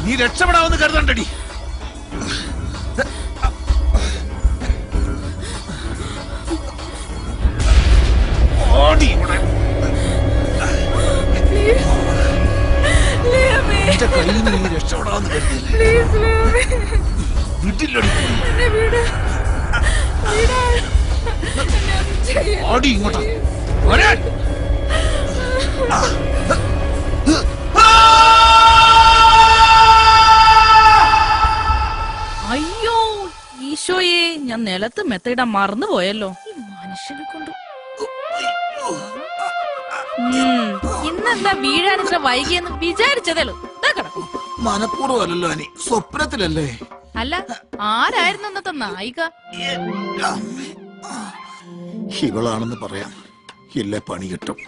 നീ രക്ഷപ്പെടാമെന്ന് കരുതണ്ടടി. നീ രക്ഷപ്പെടാമെന്ന് ഓടി ഇങ്ങോട്ടാ. അയ്യോ ഈശോയെ, ഞാൻ നിലത്ത് മെത്തയിടാൻ മറന്നുപോയല്ലോ. ഈ മനുഷ്യനെ കൊണ്ട് ഇന്നെന്താ വീഴാൻ ഇത്ര വൈകിയെന്ന് വിചാരിച്ചതേളൂ. മനഃപൂർവ്വമല്ലല്ലോ അനി, സ്വപ്നത്തിലല്ലേ. അല്ല, ആരായിരുന്നു ഇന്നത്തെ നായിക? ഇവളാണെന്ന് പറയാം, ഇല്ലേ പണി കിട്ടും.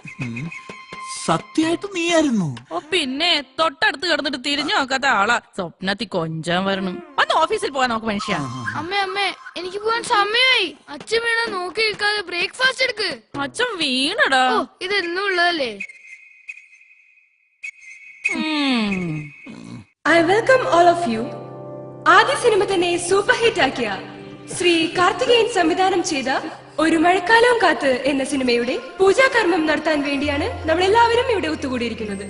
സത്യമായിട്ട് നീയായിരുന്നു? ഓ പിന്നെ, തൊട്ടടുത്ത് കിടന്നിട്ട് തിരിഞ്ഞു നോക്കാത്ത ആളാ. സ്വപ്നത്തിൽ കൊഞ്ചാൻ വരണം. അന്ന് ഓഫീസിൽ പോകാൻ നോക്ക് മനുഷ്യ. അമ്മേ എനിക്ക് പോകാൻ സമയമായി. അച്ഛൻ വീണ നോക്കി നിൽക്കാതെ ബ്രേക്ക്ഫാസ്റ്റ് എടുക്ക്. അച്ഛൻ വീണടാ. ഇത് എന്നും ഉള്ളതല്ലേ. I welcome all of you. ആദ്യ സിനിമ തന്നെ സൂപ്പർ ഹിറ്റ് ആക്കിയ ശ്രീ കാർത്തികേയൻ സംവിധാനം ചെയ്ത ഒരു മഴക്കാലവും കാത്ത് എന്ന സിനിമയുടെ പൂജാകർമ്മം നടത്താൻ വേണ്ടിയാണ് നമ്മൾ എല്ലാവരും ഇവിടെ ഒത്തുകൂടിയിരിക്കുന്നത്.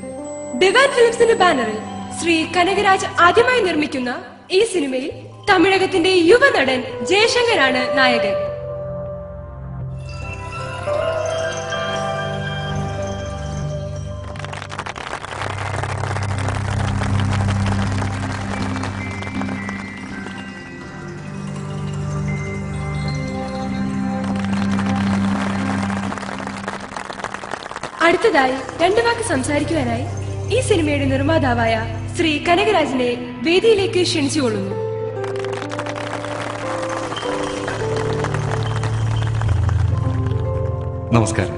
ഡിവൈൻ ഫിലിംസിന്റെ ബാനറിൽ ശ്രീ കനകരാജ് ആദ്യമായി നിർമ്മിക്കുന്ന ഈ സിനിമയിൽ തമിഴകത്തിന്റെ യുവനടൻ ജയശങ്കറാണ് നായകൻ. അടുത്തതായി രണ്ടു വാക്ക് സംസാരിക്കുവാനായി ഈ സിനിമയുടെ നിർമ്മാതാവായ ശ്രീ കനകരാജിനെ വേദിയിലേക്ക് ക്ഷണിച്ചുകൊള്ളുന്നു. നമസ്കാരം.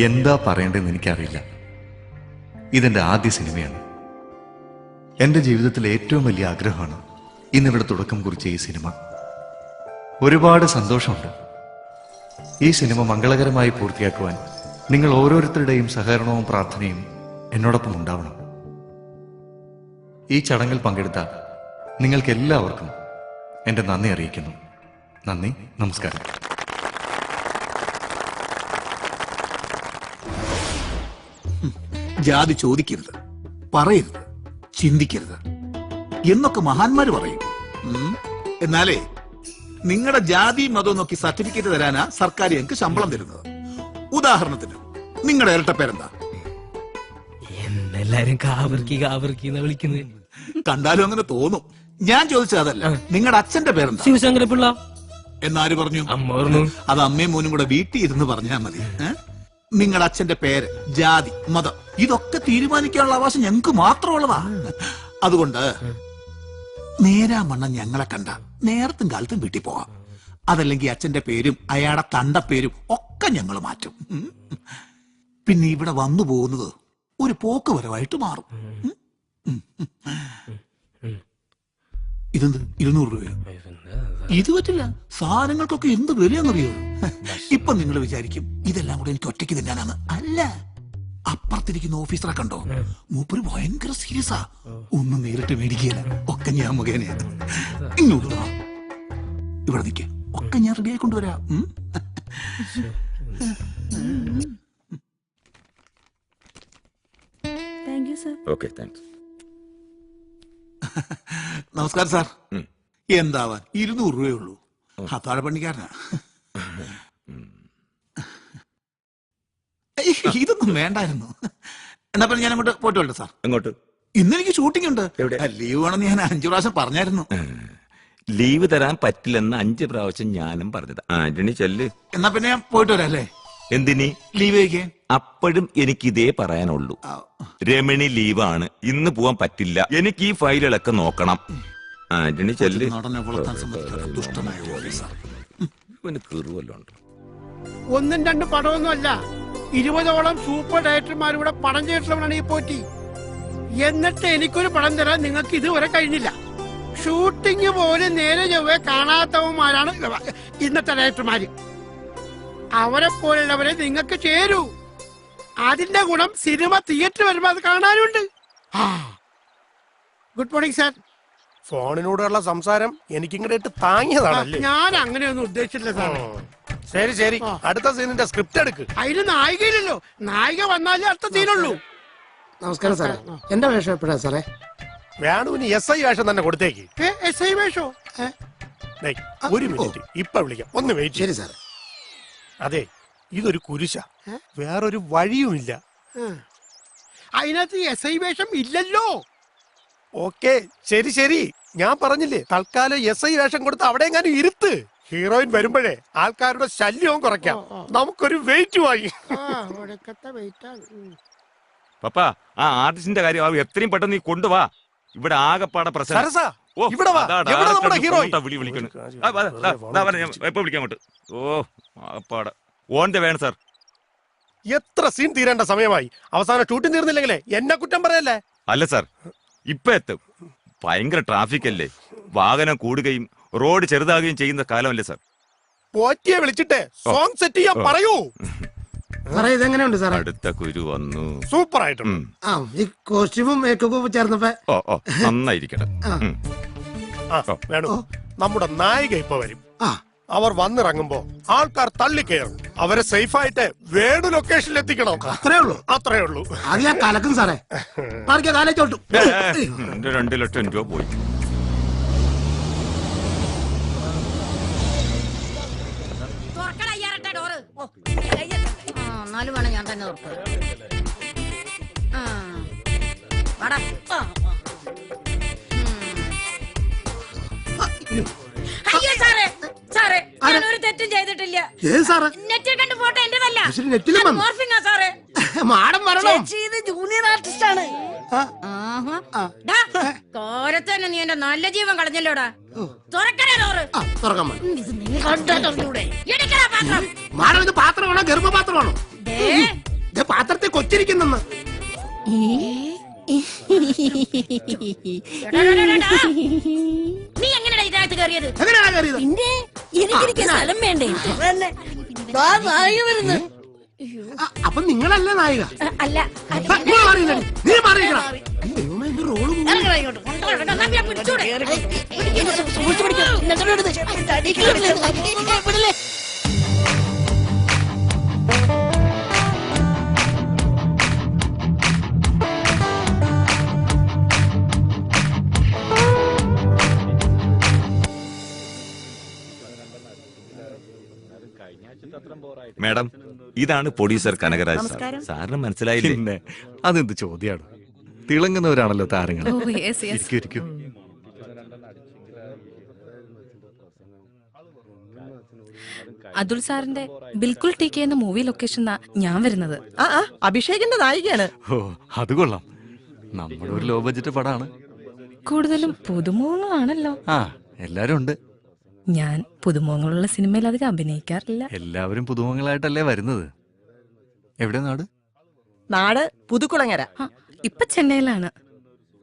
എന്താ പറയേണ്ടതെന്ന് എനിക്കറിയില്ല. ഇതെന്റെ ആദ്യ സിനിമയാണ്. എന്റെ ജീവിതത്തിലെ ഏറ്റവും വലിയ ആഗ്രഹമാണ് ഇന്നിവിടെ തുടക്കം കുറിച്ച ഈ സിനിമ. ഒരുപാട് സന്തോഷമുണ്ട്. ഈ സിനിമ മംഗളകരമായി പൂർത്തിയാക്കുവാൻ നിങ്ങൾ ഓരോരുത്തരുടെയും സഹകരണവും പ്രാർത്ഥനയും എന്നോടൊപ്പം ഉണ്ടാവണം. ഈ ചടങ്ങിൽ പങ്കെടുത്ത നിങ്ങൾക്ക് എല്ലാവർക്കും എന്റെ നന്ദി അറിയിക്കുന്നു. നന്ദി, നമസ്കാരം. ജാതി ചോദിക്കരുത്, പറയരുത്, ചിന്തിക്കരുത് എന്നൊക്കെ മഹാന്മാര് പറയും. എന്നാലേ നിങ്ങളുടെ ജാതി മതം നോക്കി സർട്ടിഫിക്കറ്റ് തരാനാ സർക്കാർ ഞങ്ങൾക്ക് ശമ്പളം തരുന്നത്. ഉദാഹരണത്തിന് നിങ്ങളുടെ ഇരട്ടപ്പേരെന്താ? എല്ലാരും കാവർക്കി വിളിക്കുന്നത് കണ്ടാലും അങ്ങനെ തോന്നും. ഞാൻ ചോദിച്ചത് അതല്ല, നിങ്ങളുടെ അച്ഛന്റെ പേരെന്താ? ശിവശങ്കരപിള്ള. എന്നാര് പറഞ്ഞു? അമ്മ പറഞ്ഞു. അത് അമ്മയും മോനും കൂടെ വീട്ടിൽ ഇരുന്ന് പറഞ്ഞാൽ മതി. നിങ്ങളുടെ അച്ഛന്റെ പേര്, ജാതി, മതം ഇതൊക്കെ തീരുമാനിക്കാനുള്ള അവകാശം ഞങ്ങൾക്ക് മാത്രമുള്ളതാ. അതുകൊണ്ട് നേരാമണ്ണം ഞങ്ങളെ കണ്ട നേരത്തും കാലത്തും വീട്ടിൽ പോവാം. അതല്ലെങ്കിൽ അച്ഛന്റെ പേരും അയാളുടെ തണ്ടപ്പേരും ഒക്കെ ഞങ്ങൾ മാറ്റും. പിന്നെ ഇവിടെ വന്നു പോകുന്നത് ഒരു പോക്ക് വരവായിട്ട് മാറും. ഇതെന്ത് 200 രൂപയോ? ഇത് പറ്റില്ല. സാധനങ്ങൾക്കൊക്കെ എന്ത് വിലയെന്നറിയോ? ഇപ്പൊ നിങ്ങൾ വിചാരിക്കും ഇതെല്ലാം കൂടെ എനിക്ക് ഒറ്റയ്ക്ക് തിന്നാനാണ്. അല്ല, അപ്പുറത്തിരിക്കുന്ന ഓഫീസറെ കണ്ടോ? മൂപ്പര് ഭയങ്കര സീരിയസാ. ഒന്നും നേരിട്ട് മേടിക്കുകയില്ല, ഒക്കെ ഞാൻ മുഖേനയാണ്. ഇങ്ങോട്ട് വാ, ഇവിടെ നിൽക്ക, ഒക്കെ ഞാൻ റെഡിയായി കൊണ്ടുവരാം. നമസ്കാരം സാർ. എന്താവാൻ 200 രൂപയേ ഉള്ളൂ. അത്താഴ പണിക്കാരനാ. ഇതൊന്നും വേണ്ടായിരുന്നു. എന്നാ പിന്നെ ഞാൻ അങ്ങോട്ട് പോയിട്ട് വരട്ടെ സാർ? അങ്ങോട്ട്. ഇന്ന് എനിക്ക് ഷൂട്ടിംഗ് ഉണ്ട്. ലീവ് വേണമെന്ന് ഞാൻ 5 പ്രാവശ്യം പറഞ്ഞായിരുന്നു. ലീവ് തരാൻ പറ്റില്ലെന്ന് 5 പ്രാവശ്യം ഞാനും പറഞ്ഞത്. ആന്റണി ചെല്ല്. എന്നാ പിന്നെ ഞാൻ പോയിട്ട് വരാം അല്ലേ? എന്തിനി ലീവ് കഴിക്കാൻ? അപ്പോഴും എനിക്കിതേ പറയാനുള്ളൂ. രമണി ലീവാണ്, ഇന്ന് പോവാൻ പറ്റില്ല. എനിക്ക് ഈ ഫയലുകളൊക്കെ നോക്കണം. ആന്റണി ചെല്ല്. കീറുവല്ലോ. 1ഉം 2ഉം പടമൊന്നും അല്ല, 20ഓളം സൂപ്പർ ഡയറക്ടർമാരുടെ പടം ചെയ്തിട്ടുള്ളവരാണ് ഈ പോറ്റി. എന്നിട്ട് എനിക്കൊരു പടം തരാൻ നിങ്ങൾക്ക് ഇതുവരെ കഴിഞ്ഞില്ല. ഷൂട്ടിംഗ് പോലും നേരെ ചൊവ്വേ കാണാത്തവന്മാരാണ് ഇന്നത്തെ ഡയറക്ടർമാര്. അവരെ പോലുള്ളവരെ നിങ്ങൾക്ക് ചേരൂ. അതിന്റെ ഗുണം സിനിമ തിയേറ്റർ വരുമ്പോ അത് കാണാനുണ്ട്. Good morning sir. ഫോണിനോടുള്ള സംസാരം എനിക്കിങ്ങോട്ട് താങ്ങിയതാണല്ലേ? ഞാൻ അങ്ങനെയൊന്നും ഉദ്ദേശിച്ചില്ല സാറേ. ശരി ശരി, അടുത്ത സീനിന്റെ സ്ക്രിപ്റ്റ് എടുക്ക്. അതിന് നായികയില്ലല്ലോ, നായിക വന്നാലേ അടുത്ത സീനുള്ളൂ. നമസ്കാരം സാറേ. എന്റെ വേഷം എപ്പോഴാ സാറേ? വേണുവിന് SI വേഷം തന്നെ കൊടുത്തേക്ക്. SI വേഷോ? ഡേയ്, ഒരു മിനിറ്റ്, ഇപ്പൊ വിളിക്കാം, ഒന്ന് വെയിറ്റ്. ശരി സാറേ. അതെ, ഇതൊരു കുരിശ, വേറൊരു വഴിയുമില്ല. അതിനകത്ത് SI വേഷം ഇല്ലല്ലോ. ഓക്കെ ശരി ശരി, ഞാൻ പറഞ്ഞില്ലേ തൽക്കാലം SI വേഷം കൊടുത്ത് അവിടെ എങ്ങാനും ഇരുത്ത്. ഹീറോയിൻ വരുമ്പോഴേ ആൾക്കാരുടെ ശല്യവും കുറയ്ക്കാം. നമുക്കൊരു വെയിറ്റ് വാങ്ങി. പപ്പ, ആ ആർട്ടിസ്റ്റിന്റെ കാര്യം എത്രയും പെട്ടെന്ന് നീ കൊണ്ടുവാ. ഇവിടെ ആകെപ്പാടെ പ്രശ്നം. സരസ, ഇവിടെ വാ. എവിടെ നമ്മുടെ ഹീറോയിൻ? വിളിക്കണം. എപ്പോ വിളിക്കാൻ അങ്ങോട്ട്. ഓ, ആകെപ്പാടെ ഓന്റെ വേണം സാർ. എത്ര സീൻ തീരേണ്ട സമയമായി, അവസാനം ഷൂട്ടിംഗ് തീർന്നില്ലെങ്കിലേ എന്നെ കുറ്റം പറയല്ലേ? അല്ല സാർ, ഇപ്പൊ എത്തും. ഭയങ്കര ട്രാഫിക് അല്ലേ, വാഹനം കൂടുകയും റോഡ് ചെറുതാകുകയും ചെയ്യുന്ന കാലമല്ലേ സാർ. പോറ്റിയെ വിളിച്ചിട്ട് സോങ് സെറ്റ് ചെയ്യാൻ പറയൂ. സാറേ ഇതെങ്ങനെയുണ്ട് സാറേ? അടുത്ത കുരു വന്നു. സൂപ്പർ ആയിട്ടുണ്ട്. ആ, ഈ കോസ്റ്റ്യൂമും മേക്കപ്പും ചേർന്നപ്പോ ഓ നന്നായിരിക്കട്ടെ. വേണു, നമ്മുടെ നായിക ഇപ്പൊ വരും. ആ, അവർ വന്നിറങ്ങുമ്പോ ആൾക്കാർ തള്ളിക്കയറും. അവരെ സേഫായിട്ട് വേണു ലൊക്കേഷനിൽ എത്തിക്കണം. അത്രേ ഉള്ളൂ. അത്രേ ഉള്ളൂ. അത് ഞാൻ കലക്കും സാറേ. കാലേച്ചോട്ടു. എന്റെ 2 ലക്ഷം രൂപ പോയി. വേണം ഞാൻ തന്നെ തുറക്കുക. അയ്യോ സാറേ, സാറേ ഞാൻ ഒരു തെറ്റും ചെയ്തിട്ടില്ല. നെറ്റിൽ കണ്ട് ഫോട്ടോ എന്റേതല്ല, മോർഫിംഗാ സാറേ. മാഡം വരണോ? ഇത് ജൂനിയർ ആർട്ടിസ്റ്റ് ആണ്. കോരത്ത് തന്നെ നീ എന്റെ നല്ല ജീവൻ കളഞ്ഞല്ലോടാ. തുറക്കണേ ഡോറ്. തുറക്കാൻ എടുക്കടാ പാത്രം. മാഡം ഇത് പാത്രമാണോ ഗർഭപാത്രമാണോ? പാത്രത്തെ കൊച്ചിരിക്കുന്നെന്ന്. നീ എങ്ങനെയാ ഇതിനകത്ത് കയറിയത്? എങ്ങനെയാ കയറിയത്? എനിക്ക് സ്ഥലം വേണ്ടേ? അപ്പൊ നിങ്ങളല്ലേ നായിക? അല്ല, നീ മാറിയിക്കണം. റോള് മാഡം, ഇതാണ് പ്രൊഡ്യൂസർ കനകരാജ് സാർ. സാറിന് മനസ്സിലായില്ലേ? പിന്നെ അതെന്ത് ചോദ്യാണ്, തിളങ്ങുന്നവരാണല്ലോ താരങ്ങൾ. ഇരിക്കൂ. അതുൽ സാറിന്റെ ബിൽക്കുൽ ടി കെ എന്ന മൂവി ലൊക്കേഷൻ ഞാൻ വരുന്നത്. അഭിഷേകിന്റെ നായികയാണ്. ഓ, അത് കൊള്ളാം. നമ്മുടെ ഒരു ലോ ബഡ്ജറ്റ് പടാണ്. കൂടുതലും പുതുമുഖങ്ങളാണല്ലോ. ആ, എല്ലാരും ഉണ്ട്. ഞാൻ പുതുമുഖങ്ങളുള്ള സിനിമയിൽ അധികം അഭിനയിക്കാറില്ല. എല്ലാവരും പുതുമുഖങ്ങളായിട്ടല്ലേ വരുന്നത്. എവിടെ നാട്? നാട് പുതുക്കുളങ്ങര. ഇപ്പൊ ചെന്നൈയിലാണ്.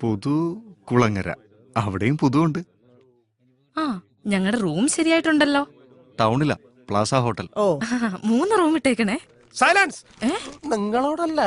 പുതുകുളങ്ങര. അവിടെയും പുതുണ്ട്. ആ, ഞങ്ങളുടെ റൂം ശരിയായിട്ടുണ്ടല്ലോ. ടൗണിലാ, പ്ലാസ ഹോട്ടൽ. 3 റൂം ഇട്ടേക്കണേ. സൈലൻസ്. നിങ്ങളോടല്ല.